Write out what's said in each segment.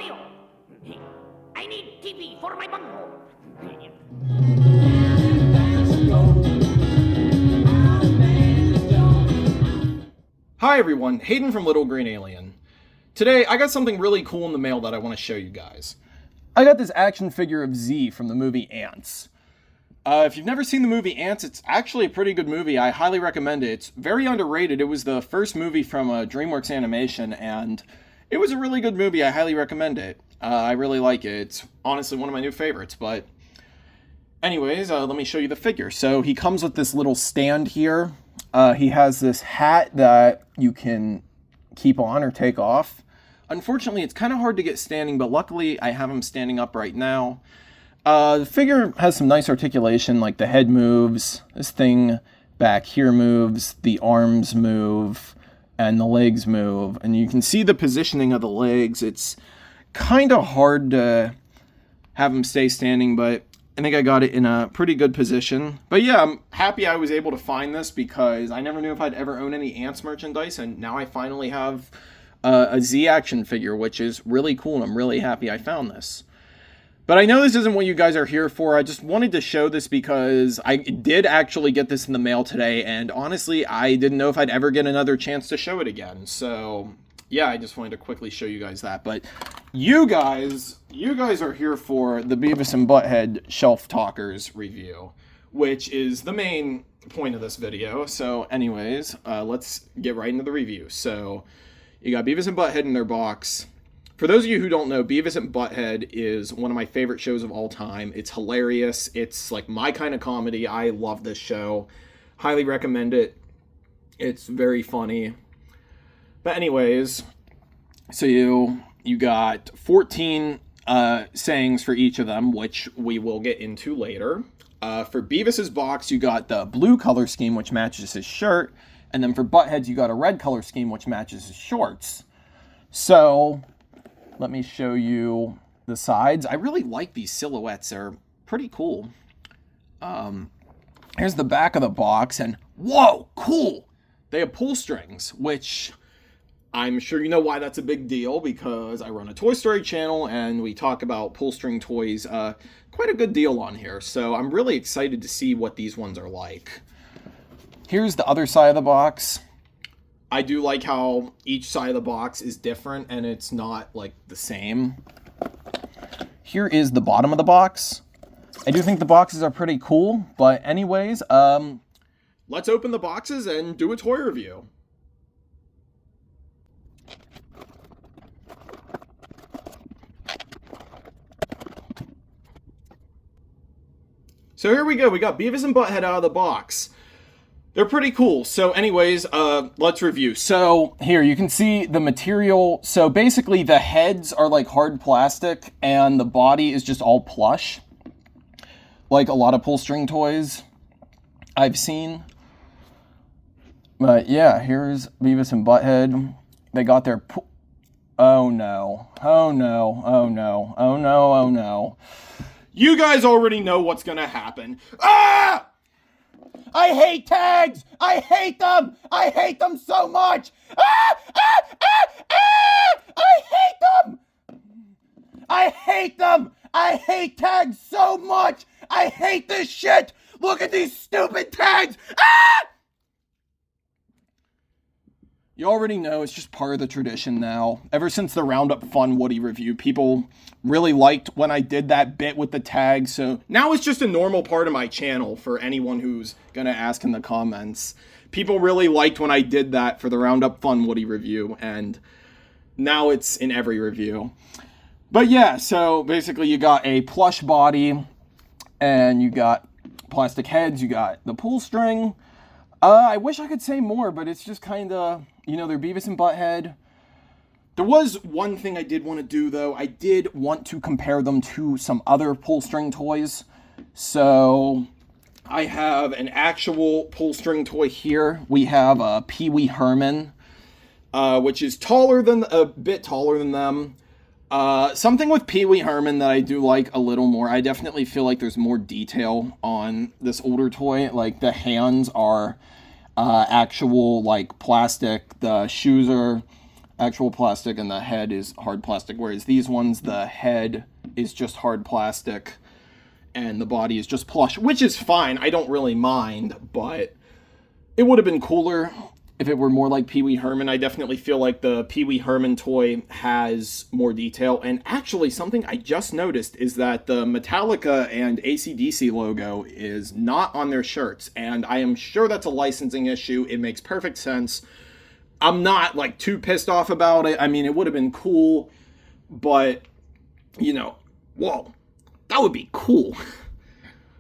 audio. I need TV for my bunghole. Hi everyone, Hayden from Little Green Alien. Today I got something really cool in the mail that I want to show you guys. I got this action figure of Z from the movie Ants. If you've never seen the movie Ants, it's actually a pretty good movie. I highly recommend it. It's very underrated. It was the first movie from DreamWorks Animation, and it was a really good movie. I highly recommend it. I really like it. It's honestly one of my new favorites, but anyways, let me show you the figure. So he comes with this little stand here. He has this hat that you can keep on or take off. Unfortunately, it's kind of hard to get standing, but luckily I have him standing up right now. The figure has some nice articulation, like the head moves, this thing back here moves, the arms move, and the legs move. And you can see the positioning of the legs. It's kind of hard to have him stay standing, but I think I got it in a pretty good position. But yeah, I'm happy I was able to find this because I never knew if I'd ever own any Ants merchandise, and now I finally have a Z action figure, which is really cool, and I'm really happy I found this. But I know this isn't what you guys are here for. I just wanted to show this because I did actually get this in the mail today, and honestly, I didn't know if I'd ever get another chance to show it again. So yeah, I just wanted to quickly show you guys that. But you guys are here for the Beavis and Butthead Shelf Talkers review, which is the main point of this video. So anyways, let's get right into the review. So you got Beavis and Butthead in their box. For those of you who don't know, Beavis and Butthead is one of my favorite shows of all time. It's hilarious. It's like my kind of comedy. I love this show. Highly recommend it. It's very funny. But anyways, so you got 14 sayings for each of them, which we will get into later. For Beavis's box, you got the blue color scheme, which matches his shirt. And then for Butthead's, you got a red color scheme, which matches his shorts. So let me show you the sides. I really like these silhouettes. They're pretty cool. Here's the back of the box, and whoa, cool! They have pull strings, which I'm sure you know why that's a big deal, because I run a Toy Story channel, and we talk about pull string toys quite a good deal on here. So I'm really excited to see what these ones are like. Here's the other side of the box. I do like how each side of the box is different and it's not like the same. Here is the bottom of the box. I do think the boxes are pretty cool, but anyways, let's open the boxes and do a toy review. So here we go. We got Beavis and Butthead out of the box. They're pretty cool. So anyways, let's review. So here you can see the material. So basically the heads are like hard plastic and the body is just all plush. Like a lot of pull string toys I've seen. But yeah, here's Beavis and Butthead. They got their oh no. Oh no. Oh no. Oh no. Oh no. You guys already know what's gonna happen. Ah! I hate tags! I hate them! I hate them so much! Ah! Ah! Ah! Ah! I hate them! I hate them! I hate tags so much! I hate this shit! Look at these stupid tags! Ah! You already know, it's just part of the tradition now. Ever since the Roundup Fun Woody review, people really liked when I did that bit with the tags, so now it's just a normal part of my channel for anyone who's gonna ask in the comments. People really liked when I did that for the Roundup Fun Woody review, and now it's in every review. But yeah, so basically you got a plush body, and you got plastic heads, you got the pull string. I wish I could say more, but it's just kind of, you know, they're Beavis and Butthead. There was one thing I did want to do, though. I did want to compare them to some other pull string toys. So I have an actual pull string toy here. We have a Pee Wee Herman, which is a bit taller than them. Something with Pee Wee Herman that I do like a little more. I definitely feel like there's more detail on this older toy. Like the hands are actual like plastic. The shoes are actual plastic and the head is hard plastic, whereas these ones, the head is just hard plastic and the body is just plush, which is fine. I don't really mind, but it would have been cooler if it were more like Pee Wee Herman. I definitely feel like the Pee Wee Herman toy has more detail. And actually, something I just noticed is that the Metallica and AC/DC logo is not on their shirts. And I am sure that's a licensing issue. It makes perfect sense. I'm not, like, too pissed off about it. I mean, it would have been cool, but, you know, whoa, that would be cool.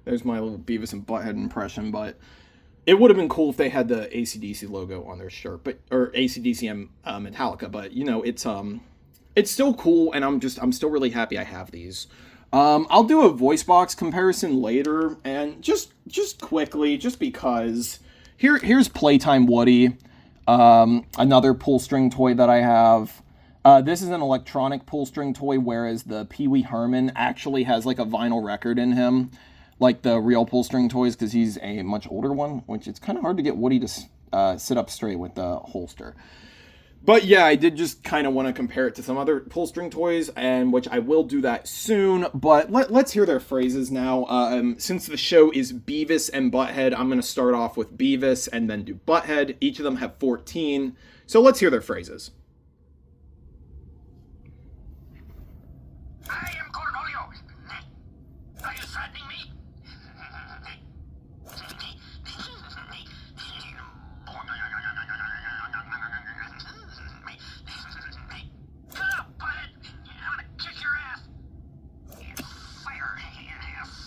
There's my little Beavis and Butthead impression, but it would have been cool if they had the AC/DC logo on their shirt, but or AC/DC and Metallica. But you know, it's still cool, and I'm still really happy I have these. I'll do a voice box comparison later, and just quickly, just because here's Playtime Woody, another pull string toy that I have. This is an electronic pull string toy, whereas the Pee Wee Herman actually has like a vinyl record in him, like the real pull string toys, because he's a much older one, which it's kind of hard to get Woody to sit up straight with the holster. But yeah, I did just kind of want to compare it to some other pull string toys, and which I will do that soon. But let's hear their phrases now. Since the show is Beavis and Butthead, I'm going to start off with Beavis and then do Butthead. Each of them have 14. So let's hear their phrases. I am Cornholio. Are you threatening me? Shut up, butthead. I'm gonna kick your ass. Fire.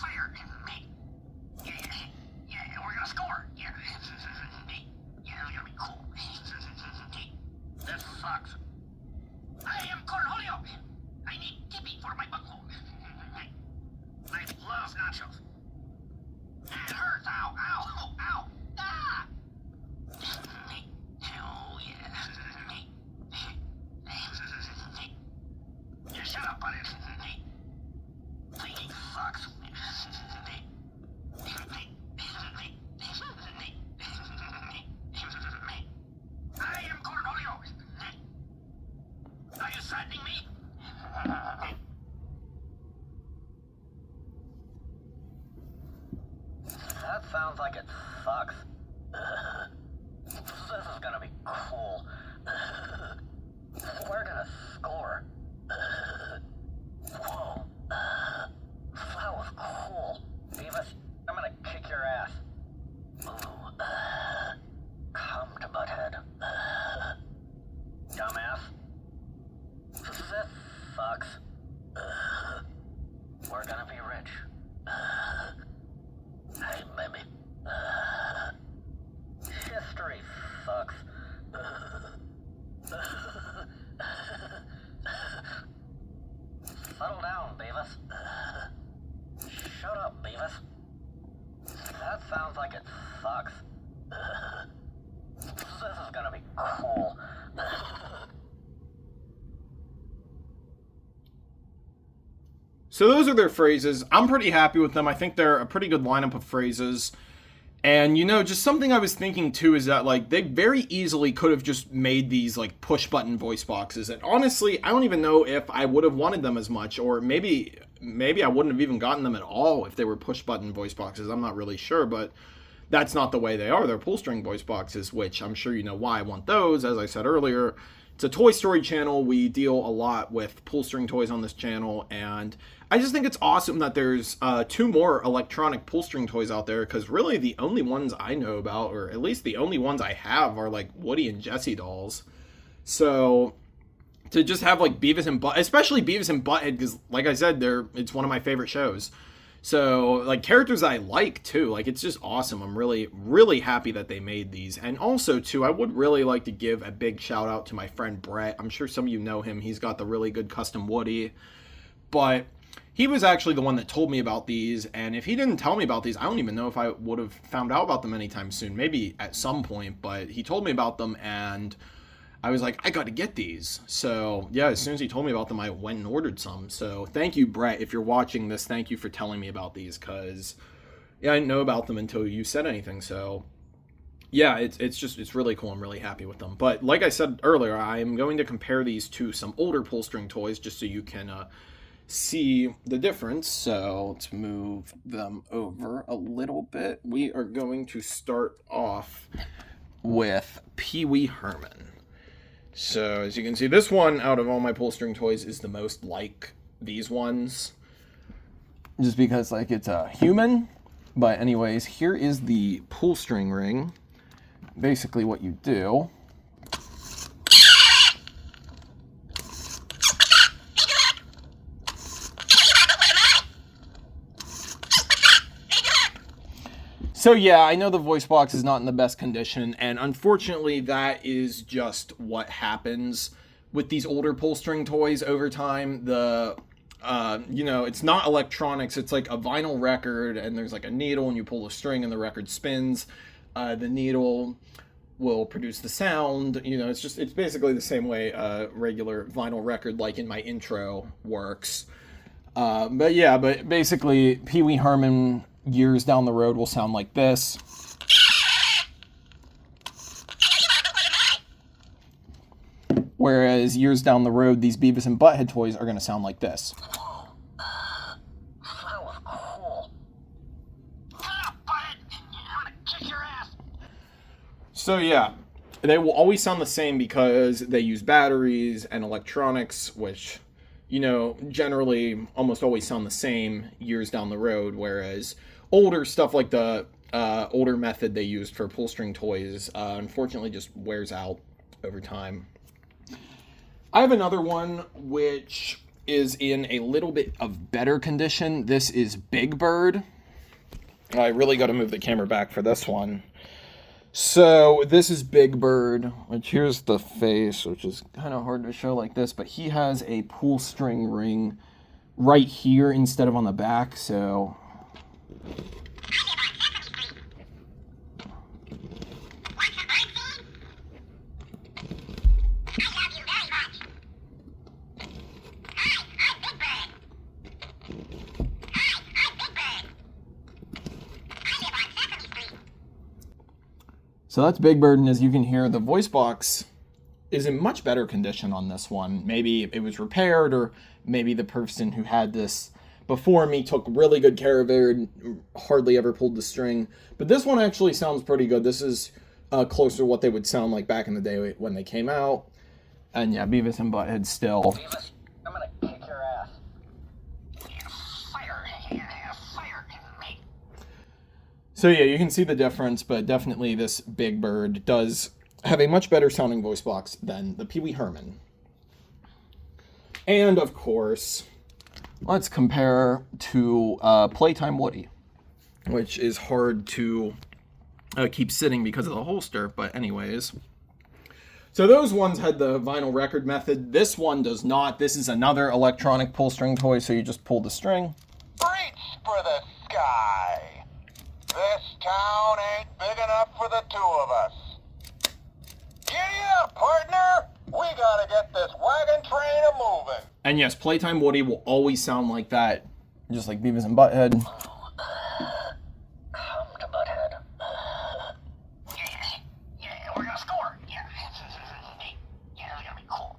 Fire. Yeah, we're gonna score. Yeah, it's gonna be cool. This sucks. I am Cornholio. I need tippy for my bunghole. I love nachos. It hurts. Ow, ow, ow. Ah! Oh, yeah. Yeah, shut up, buddy. Thinking sucks. I am Cornholio. Are you threatening me? That sounds like it sucks. This is gonna be cool. We're gonna score. Whoa. That was cool. Beavis, I'm gonna kick your ass. Ooh. Come to Butthead. Dumbass. This sucks. We're gonna be rich. Hey, baby. History sucks. Settle down, Beavis. Shut up, Beavis. That sounds like it sucks. This is gonna be cool. So those are their phrases. I'm pretty happy with them. I think they're a pretty good lineup of phrases. And, you know, just something I was thinking, too, is that, like, they very easily could have just made these, like, push-button voice boxes. And honestly, I don't even know if I would have wanted them as much. Or maybe I wouldn't have even gotten them at all if they were push-button voice boxes. I'm not really sure, but that's not the way they are. They're pull-string voice boxes, which I'm sure you know why I want those. As I said earlier, it's a Toy Story channel. We deal a lot with pull-string toys on this channel, and I just think it's awesome that there's 2 more electronic pull-string toys out there, because really the only ones I know about, or at least the only ones I have, are like Woody and Jessie dolls. So to just have like Beavis and Butthead, especially Beavis and Butthead, because like I said, it's one of my favorite shows. So like characters I like too, like it's just awesome. I'm really, really happy that they made these. And also too, I would really like to give a big shout out to my friend Brett. I'm sure some of you know him. He's got the really good custom Woody, but he was actually the one that told me about these, and if he didn't tell me about these, I don't even know if I would have found out about them anytime soon. Maybe at some point, but he told me about them, and I was like, I got to get these. So yeah, as soon as he told me about them, I went and ordered some. So thank you, Brett. If you're watching this, thank you for telling me about these, because yeah, I didn't know about them until you said anything. So yeah, it's really cool. I'm really happy with them. But like I said earlier, I am going to compare these to some older pull string toys just so you can see the difference. So let's move them over a little bit. We are going to start off with Pee Wee Herman. So as you can see, this one out of all my pull string toys is the most like these ones. Just because like it's a human. But anyways, here is the pull string ring. Basically what you do So yeah, I know the voice box is not in the best condition, and unfortunately that is just what happens with these older pull string toys over time. It's not electronics, it's like a vinyl record, and there's like a needle, and you pull the string and the record spins. The needle will produce the sound. It's basically the same way a regular vinyl record, like in my intro, works. But basically, Pee Wee Herman years down the road will sound like this. Whereas years down the road, these Beavis and Butthead toys are going to sound like this. Whoa. That was cool. Ah, Butthead! I'm gonna kick your ass! So yeah, they will always sound the same because they use batteries and electronics, which, generally almost always sound the same years down the road, whereas older stuff like the older method they used for pull string toys unfortunately just wears out over time. I have another one which is in a little bit of better condition. This is Big Bird. I really got to move the camera back for this one. So this is Big Bird, which here's the face, which is kind of hard to show like this, but he has a pull string ring right here instead of on the back, so... So that's Big Bird, and as you can hear, the voice box is in much better condition on this one. Maybe it was repaired, or maybe the person who had this before me took really good care of it and hardly ever pulled the string. But this one actually sounds pretty good. This is closer to what they would sound like back in the day when they came out. And yeah, Beavis and Butthead still. Beavis, I'm gonna kick your ass. Fire! Fire! Mate. So yeah, you can see the difference, but definitely this Big Bird does have a much better sounding voice box than the Pee Wee Herman. And of course, let's compare to Playtime Woody, which is hard to keep sitting because of the holster, but anyways. So those ones had the vinyl record method. This one does not. This is another electronic pull string toy, so you just pull the string. Reach for the sky. This town ain't big enough for the two of us. Giddy up, partner! We gotta get this wagon train a-moving. And yes, Playtime Woody will always sound like that, just like Beavis and Butthead. Come to Butthead. Yeah, we're gonna score! Yeah, it's gonna be cool.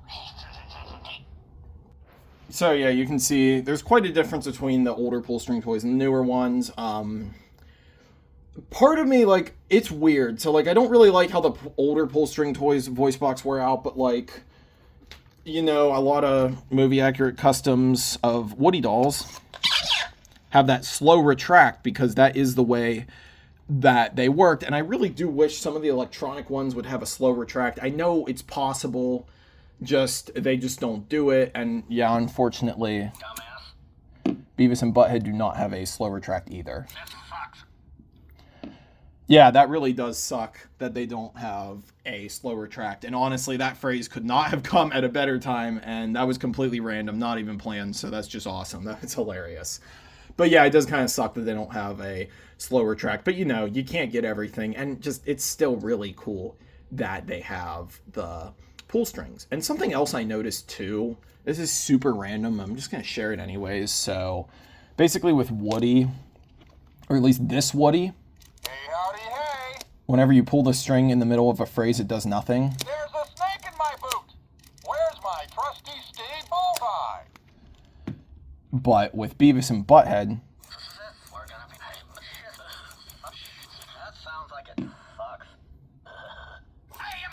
So yeah, you can see there's quite a difference between the older pull string toys and the newer ones. Part of me, like, it's weird. So, like, I don't really like how the older pull string toys voice box wear out, but, like, a lot of movie accurate customs of Woody dolls have that slow retract because that is the way that they worked. And I really do wish some of the electronic ones would have a slow retract. I know it's possible, they just don't do it. And yeah, unfortunately, Dumbass. Beavis and Butthead do not have a slow retract either. This sucks. Yeah, that really does suck that they don't have a slow retract. And honestly, that phrase could not have come at a better time, and that was completely random, not even planned, so that's just awesome. That's hilarious. But yeah, it does kind of suck that they don't have a slow retract. But you can't get everything, and it's still really cool that they have the pull strings. And something else I noticed too, this is super random, I'm just going to share it anyways. So basically with Woody, or at least this Woody, Hey, howdy, hey. whenever you pull the string in the middle of a phrase, it does nothing. There's a snake in my boot. Where's my trusty Steve Bullseye? But with Beavis and Butthead, We're gonna be. That sounds like it sucks. I am.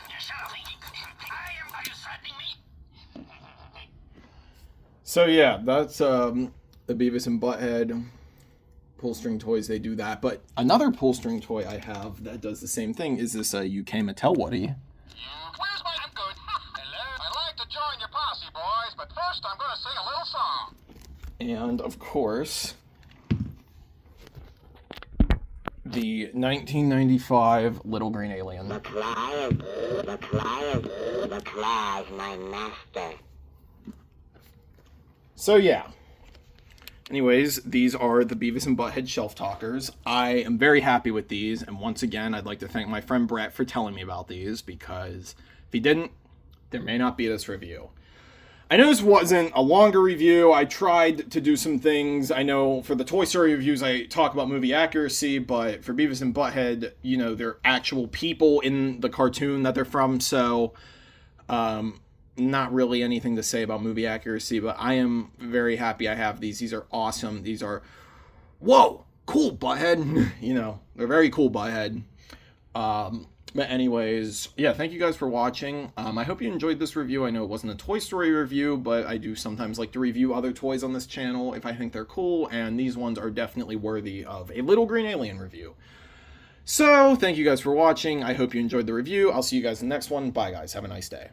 You shut up. Are you threatening me? so yeah, that's the Beavis and Butthead pull string toys. They do that. But another pull string toy I have that does the same thing is this UK Mattel Woody. Where's my... I'm good. Hello? I'd like to join your posse, boys, but first I'm going to sing a little song. And of course, the 1995 Little Green Alien. The claw is my master. So yeah. Anyways, these are the Beavis and Butthead shelf talkers. I am very happy with these, and once again, I'd like to thank my friend Brett for telling me about these, because if he didn't, there may not be this review. I know this wasn't a longer review. I tried to do some things. I know for the Toy Story reviews, I talk about movie accuracy, but for Beavis and Butthead, you know, they're actual people in the cartoon that they're from, so not really anything to say about movie accuracy, but I am very happy I have these. These are awesome. These are, whoa, cool, Butthead. You know, they're very cool, Butthead. But anyways, yeah, thank you guys for watching. I hope you enjoyed this review. I know it wasn't a Toy Story review, but I do sometimes like to review other toys on this channel if I think they're cool, and these ones are definitely worthy of a Little Green Alien review. So, thank you guys for watching. I hope you enjoyed the review. I'll see you guys in the next one. Bye, guys. Have a nice day.